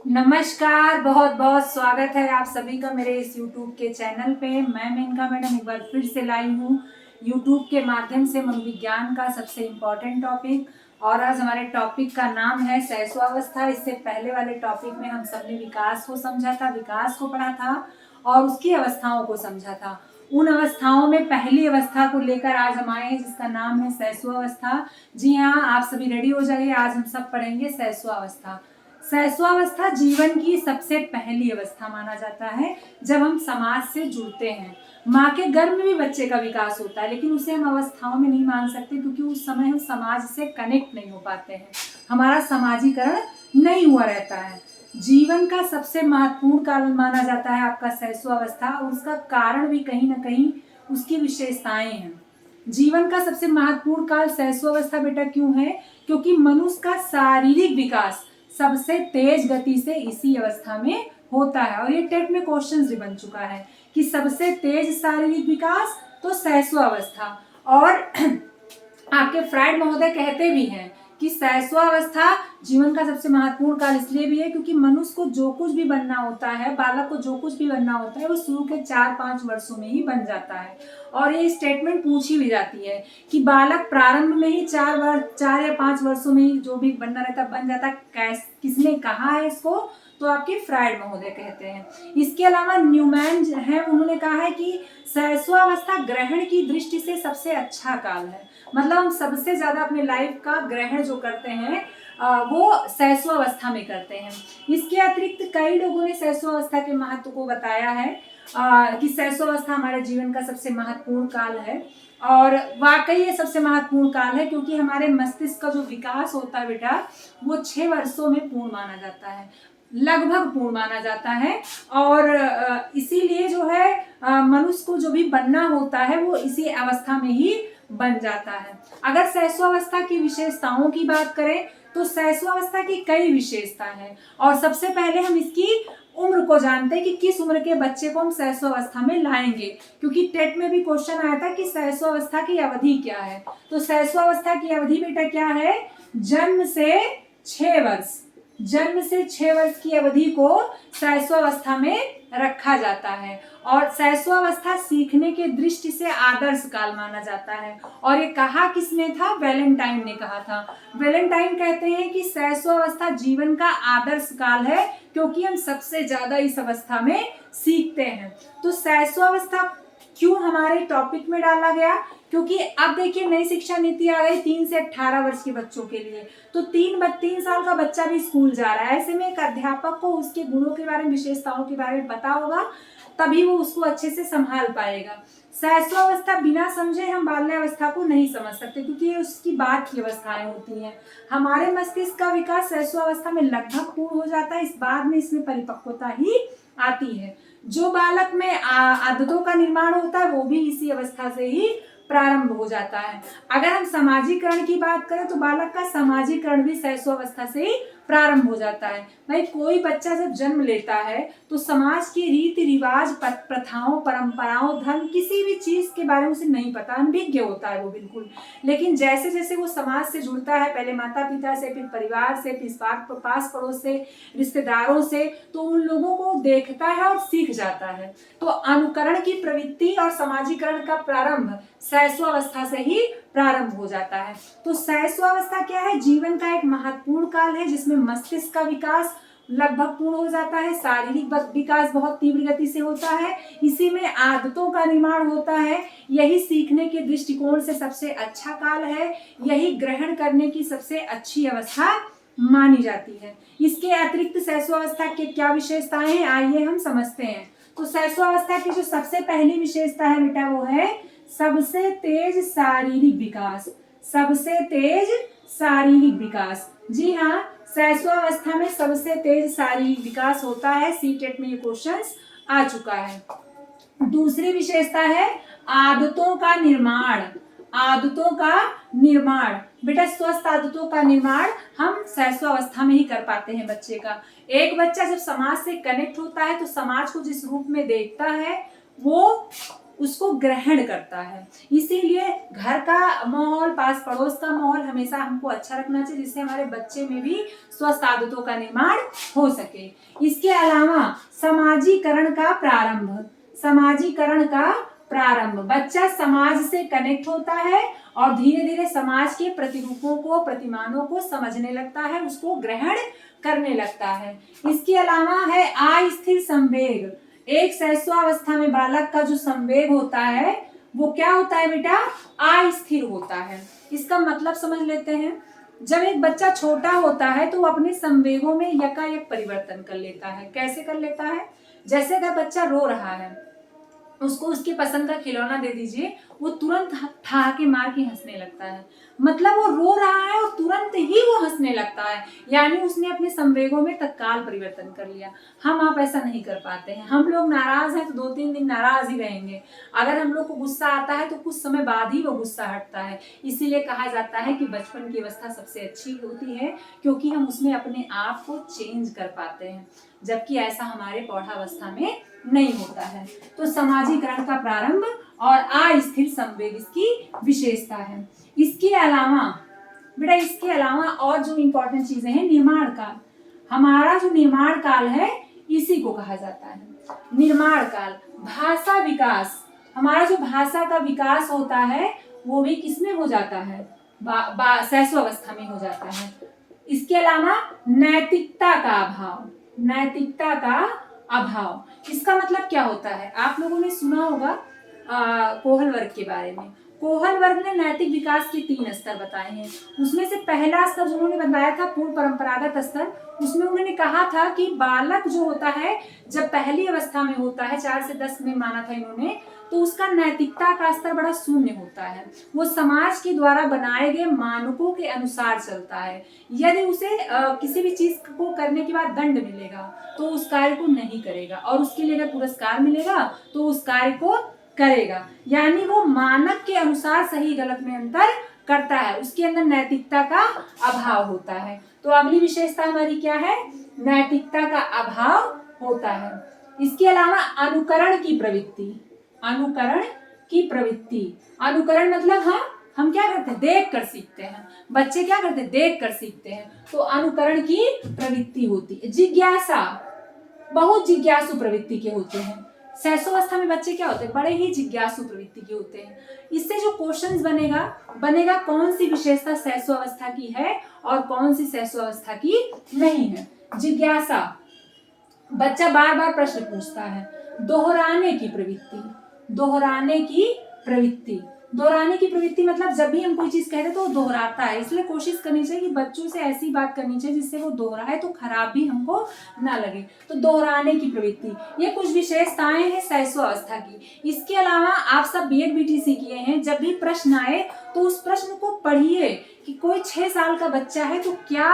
नमस्कार, बहुत बहुत स्वागत है आप सभी का मेरे इस YouTube के चैनल पे। मैं मेनका मैडम एक बार फिर से लाई हूँ YouTube के माध्यम से मनोविज्ञान का सबसे इम्पोर्टेंट टॉपिक। और आज हमारे टॉपिक का नाम है शैशवावस्था। इससे पहले वाले टॉपिक में हम सबने विकास को समझा था, विकास को पढ़ा था और उसकी अवस्थाओं को समझा था। उन अवस्थाओं में पहली अवस्था को लेकर आज हम आए हैं जिसका नाम है शैशवावस्था। जी हाँ, आप सभी रेडी हो जाइए, आज हम सब पढ़ेंगे शैशवावस्था। शैशवावस्था जीवन की सबसे पहली अवस्था माना जाता है जब हम समाज से जुड़ते हैं। माँ के गर्भ में भी बच्चे का विकास होता है, लेकिन उसे हम अवस्थाओं में नहीं मान सकते क्योंकि उस समय हम समाज से कनेक्ट नहीं हो पाते हैं, हमारा समाजीकरण नहीं हुआ रहता है। जीवन का सबसे महत्वपूर्ण काल माना जाता है आपका शैशवावस्था, और उसका कारण भी कहीं ना कहीं उसकी विशेषताएं हैं। जीवन का सबसे महत्वपूर्ण काल शैशवावस्था बेटा क्यों है? क्योंकि मनुष्य का शारीरिक विकास सबसे तेज गति से इसी अवस्था में होता है। और ये टेट में क्वेश्चन भी बन चुका है कि सबसे तेज शारीरिक विकास तो शैशवावस्था। और आपके फ्राइड महोदय कहते भी हैं कि शैशवावस्था जीवन का सबसे महत्वपूर्ण काल इसलिए भी है क्योंकि मनुष्य को जो कुछ भी बनना होता है, बालक को जो कुछ भी बनना होता है, वो शुरू के 4-5 वर्षों में ही बन जाता है। और ये स्टेटमेंट पूछी भी जाती है कि बालक प्रारंभ में ही 4 या 5 वर्षों में ही जो भी बनना रहता बन जाता। किसने कहा है इसको? तो आपके फ्राइड महोदय कहते हैं। इसके अलावा न्यूमैन है, उन्होंने कहा है कि शैशवावस्था ग्रहण की दृष्टि से सबसे अच्छा काल है। मतलब हम सबसे ज्यादा अपने लाइफ का ग्रहण जो करते हैं वो शैशवावस्था में करते हैं। इसके अतिरिक्त कई लोगों ने शैशवावस्था के महत्व को बताया है कि शैशवावस्था हमारे जीवन का सबसे महत्वपूर्ण काल है। और वाकई ये सबसे महत्वपूर्ण काल है क्योंकि हमारे मस्तिष्क का जो विकास होता है बेटा, वो 6 वर्षों में पूर्ण माना जाता है, लगभग पूर्ण माना जाता है। और इसीलिए जो है मनुष्य को जो भी बनना होता है वो इसी अवस्था में ही बन जाता है। अगर शैशवावस्था की विशेषताओं की बात करें तो शैशवावस्था की कई विशेषता है। और सबसे पहले हम इसकी उम्र को जानते हैं कि किस उम्र के बच्चे को हम शैशवावस्था में लाएंगे, क्योंकि टेट में भी क्वेश्चन आया था कि शैशवावस्था की अवधि क्या है। तो शैशवावस्था की अवधि बेटा क्या है? जन्म से 6 वर्ष, जन्म से 6 वर्ष की अवधि को शैशवावस्था में रखा जाता है। और शैशवावस्था सीखने के दृष्टि से आदर्श काल माना जाता है। और ये कहा किसने था? वैलेंटाइन ने कहा था। वैलेंटाइन कहते हैं कि शैशवावस्था जीवन का आदर्श काल है क्योंकि हम सबसे ज्यादा इस अवस्था में सीखते हैं। तो शैशवावस्था क्यों हमारे टॉपिक में डाला गया? क्योंकि अब देखिए नई शिक्षा नीति आ गई 3 से 18 वर्ष के बच्चों के लिए। तो 3 साल का बच्चा भी स्कूल जा रहा है। ऐसे में एक अध्यापक को उसके गुणों के बारे में, विशेषताओं के बारे में पता होगा, तभी वो उसको अच्छे से संभाल पाएगा। शैशवावस्था बिना समझे हम बाल्यावस्था को नहीं समझ सकते क्योंकि ये उसकी बाद की अवस्थाएं होती हैं। हमारे मस्तिष्क का विकास शैशवावस्था में लगभग पूर्ण हो जाता है, इस बाद में इसमें परिपक्वता ही आती है। जो बालक में आदतों का निर्माण होता है वो भी इसी अवस्था से ही प्रारंभ हो जाता है। अगर हम समाजीकरण की बात करें तो बालक का समाजीकरण भी शैशवावस्था से ही प्रारंभ हो जाता है। भाई कोई बच्चा जब जन्म लेता है तो समाज के रीति रिवाज, प्रथाओं, परंपराओं, धर्म, किसी भी चीज के बारे में उसे नहीं पता, अनभिज्ञ होता है वो बिल्कुल। लेकिन जैसे जैसे वो समाज से जुड़ता है, पहले माता पिता से, फिर परिवार से, फिर पास पड़ोस से, रिश्तेदारों से, तो उन लोगों को देखता है और सीख जाता है। तो अनुकरण की प्रवृत्ति और समाजीकरण का प्रारंभ शैशवावस्था से ही प्रारंभ हो जाता है। तो शैशवावस्था क्या है? जीवन का एक महत्वपूर्ण काल है जिसमें मस्तिष्क का विकास लगभग पूर्ण हो जाता है, शारीरिक विकास बहुत तीव्र गति से होता है, इसी में आदतों का निर्माण होता है। यही सीखने के दृष्टिकोण से सबसे अच्छा काल है, यही ग्रहण करने की सबसे अच्छी अवस्था मानी जाती है। इसके अतिरिक्त शैशवावस्था के क्या विशेषताएं हैं, आइए हम समझते हैं। तो शैशवावस्था की जो सबसे पहली विशेषता है बेटा वो है सबसे तेज शारीरिक विकास। सबसे तेज शारीरिक विकास, जी हाँ, शैशवावस्था में सबसे तेज शारीरिक विकास होता है। सीटेट में ये क्वेश्चंस आ चुका है। दूसरी विशेषता है आदतों का निर्माण। आदतों का निर्माण बेटा, स्वस्थ आदतों का निर्माण हम शैशवावस्था में ही कर पाते हैं बच्चे का। एक बच्चा जब समाज से कनेक्ट होता है तो समाज को जिस रूप में देखता है वो उसको ग्रहण करता है। इसीलिए घर का माहौल, पास पड़ोस का माहौल हमेशा हमको अच्छा रखना चाहिए, जिससे हमारे बच्चे में भी स्वस्थ आदतों का निर्माण हो सके। इसके अलावा समाजीकरण का प्रारंभ, समाजीकरण का प्रारंभ, बच्चा समाज से कनेक्ट होता है और धीरे धीरे समाज के प्रतिरूपों को, प्रतिमानों को समझने लगता है, उसको ग्रहण करने लगता है। इसके अलावा है अस्थिर संवेग। एक शैशवावस्था में बालक का जो संवेग होता है वो क्या होता है बेटा? अस्थिर होता है। इसका मतलब समझ लेते हैं। जब एक बच्चा छोटा होता है तो वो अपने संवेगों में यकायक परिवर्तन कर लेता है। कैसे कर लेता है? जैसे अगर बच्चा रो रहा है, उसको उसकी पसंद का खिलौना दे दीजिए, वो तुरंत ठहाके मार के हंसने लगता है। मतलब वो रो रहा है और तुरंत ही वो हंसने लगता है, यानी उसने अपने संवेगों में तत्काल परिवर्तन कर लिया। हम आप ऐसा नहीं कर पाते हैं। हम लोग नाराज हैं तो 2-3 दिन नाराज ही रहेंगे। अगर हम लोग को गुस्सा आता है तो कुछ समय बाद ही वो गुस्सा हटता है। इसीलिए कहा जाता है कि बचपन की अवस्था सबसे अच्छी होती है, क्योंकि हम उसमें अपने आप को चेंज कर पाते हैं, जबकि ऐसा हमारे प्रौढ़ावस्था में नहीं होता है। तो समाजीकरण का प्रारंभ और अस्थिर संवेग इसकी विशेषता है। इसके अलावा बेटा, इसके अलावा और जो इम्पोर्टेंट चीजें हैं, निर्माण काल। हमारा जो निर्माण काल है इसी को कहा जाता है निर्माण काल। भाषा विकास, हमारा जो भाषा का विकास होता है वो भी किसमें हो जाता है? शैशवावस्था में हो जाता है। इसके अलावा नैतिकता का अभाव, नैतिकता का अभाव, इसका मतलब क्या होता है? आप लोगों ने सुना होगा कोहल वर्ग के बारे में। कोहल वर्ग ने नैतिक विकास के 3 स्तर बताए हैं। उसमें से पहला स्तर जो उन्होंने बताया था पूर्ण परंपरागत स्तर, उसमें उन्होंने कहा था कि बालक जो होता है जब पहली अवस्था में होता है, 4 से 10 में माना था इन्होंने, तो उसका नैतिकता का स्तर बड़ा शून्य होता है। वो समाज के द्वारा बनाए गए मानकों के अनुसार चलता है। यदि उसे किसी भी चीज को करने के बाद दंड मिलेगा तो उस कार्य को नहीं करेगा, और उसके लिए अगर पुरस्कार मिलेगा तो उस कार्य को करेगा। यानी वो मानक के अनुसार सही गलत में अंतर करता है, उसके अंदर नैतिकता का अभाव होता है। तो अगली विशेषता हमारी क्या है? नैतिकता का अभाव होता है। इसके अलावा अनुकरण की प्रवृत्ति, अनुकरण की प्रवृत्ति, अनुकरण मतलब हम क्या करते हैं? देख कर सीखते हैं। बच्चे क्या करते हैं? देख कर सीखते हैं। तो अनुकरण की प्रवृत्ति होती है। जिज्ञासा, बहुत जिज्ञासु प्रवृत्ति के होते हैं। शैशवावस्था में बच्चे क्या होते हैं? बड़े ही जिज्ञासु प्रवृत्ति के होते हैं। इससे जो क्वेश्चंस बनेगा कौन सी विशेषता शैशवावस्था की है और कौन सी शैशवावस्था की नहीं है। जिज्ञासा, बच्चा बार बार प्रश्न पूछता है। दोहराने की प्रवृत्ति, दोहराने की प्रवृत्ति, दोहराने की प्रवृत्ति मतलब जब भी हम कोई चीज कहते हैं तो वो दोहराता है। इसलिए कोशिश करनी चाहिए कि बच्चों से ऐसी बात करनी चाहिए जिससे वो दोहराए तो खराब भी हमको ना लगे। तो दोहराने की प्रवृत्ति, ये कुछ विशेषताएं हैं शैशवावस्था की। इसके अलावा आप सब बीएड बीटीसी किए हैं, जब भी प्रश्न आए तो उस प्रश्न को पढ़िए कि कोई 6 साल का बच्चा है तो क्या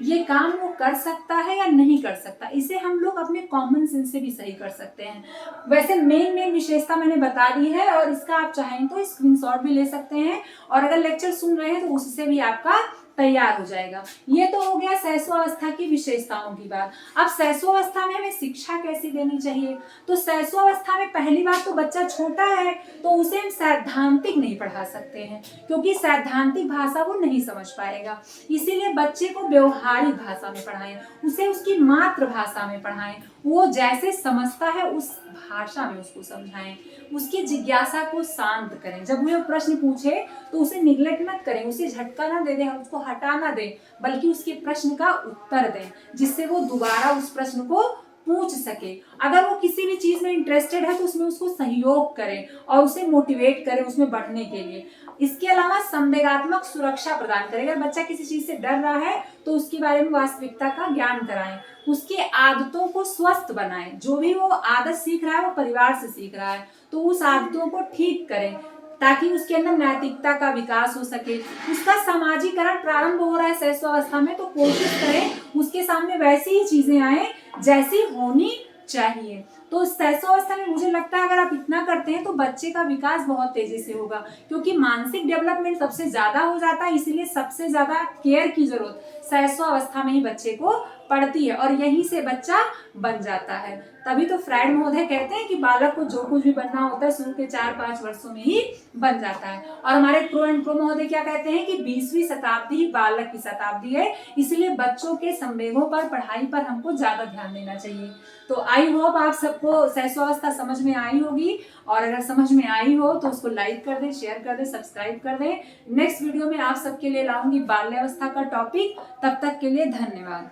ये काम वो कर सकता है या नहीं कर सकता। इसे हम लोग अपने कॉमन सेंस से भी सही कर सकते हैं। वैसे मेन विशेषता मैंने बता दी है, और इसका आप चाहें तो स्क्रीनशॉट भी ले सकते हैं, और अगर लेक्चर सुन रहे हैं तो उससे भी आपका तैयार हो जाएगा। ये तो हो गया शैशवावस्था की विशेषताओं की बात। अब शैशवावस्था में हमें शिक्षा कैसी देनी चाहिए? तो शैशवावस्था में पहली बात तो बच्चा छोटा है तो उसे हम सैद्धांतिक नहीं पढ़ा सकते हैं, क्योंकि सैद्धांतिक भाषा वो नहीं समझ पाएगा। इसीलिए बच्चे को व्यवहारिक भाषा में पढ़ाएं, उसे उसकी मातृभाषा में पढ़ाएं, वो जैसे समझता है उस भाषा में उसको समझाएं। उसकी जिज्ञासा को शांत करें। जब वो प्रश्न पूछे तो उसे निगलेक्ट मत करें, उसे झटका ना दे दें, उसको हटा ना दें, बल्कि उसके प्रश्न का उत्तर दें, जिससे वो दोबारा उस प्रश्न को पूछ सके। अगर वो किसी भी चीज में इंटरेस्टेड है तो उसमें उसको सहयोग करें और उसे मोटिवेट करें उसमें बढ़ने के लिए। इसके अलावा संवेगात्मक सुरक्षा प्रदान करें। अगर बच्चा किसी चीज से डर रहा है तो उसके बारे में वास्तविकता का ज्ञान कराएं, उसके आदतों को स्वस्थ बनाएं। जो भी वो आदत सीख रहा है वो परिवार से सीख रहा है, तो उस आदतों को ठीक करें ताकि उसके अंदर नैतिकता का विकास हो सके। उसका समाजीकरण प्रारंभ हो रहा है शैशवावस्था में, तो कोशिश करें उसके सामने वैसी ही चीजें आए जैसी होनी चाहिए। तो शैशवावस्था में मुझे लगता है अगर आप इतना करते हैं तो बच्चे का विकास बहुत तेजी से होगा, क्योंकि मानसिक डेवलपमेंट सबसे ज्यादा हो जाता है। इसीलिए सबसे ज्यादा केयर की जरूरत शैशवावस्था में ही बच्चे को पड़ती है और यहीं से बच्चा बन जाता है। तभी तो फ्रायड महोदय कहते हैं कि बालक को जो कुछ भी बनना होता है शुरू के 4-5 वर्षों में ही बन जाता है। और हमारे प्रो एंड प्रो महोदय क्या कहते हैं कि 20वीं शताब्दी बालक की शताब्दी है, इसलिए बच्चों के संवेगों पर, पढ़ाई पर हमको ज्यादा ध्यान देना चाहिए। तो आई होप आप सबको शैशवावस्था समझ में आई होगी, और अगर समझ में आई हो तो उसको लाइक कर दें, शेयर कर दें, सब्सक्राइब कर दें। नेक्स्ट वीडियो में आप सबके लिए लाऊंगी बाल्यावस्था का टॉपिक। तब तक के लिए धन्यवाद।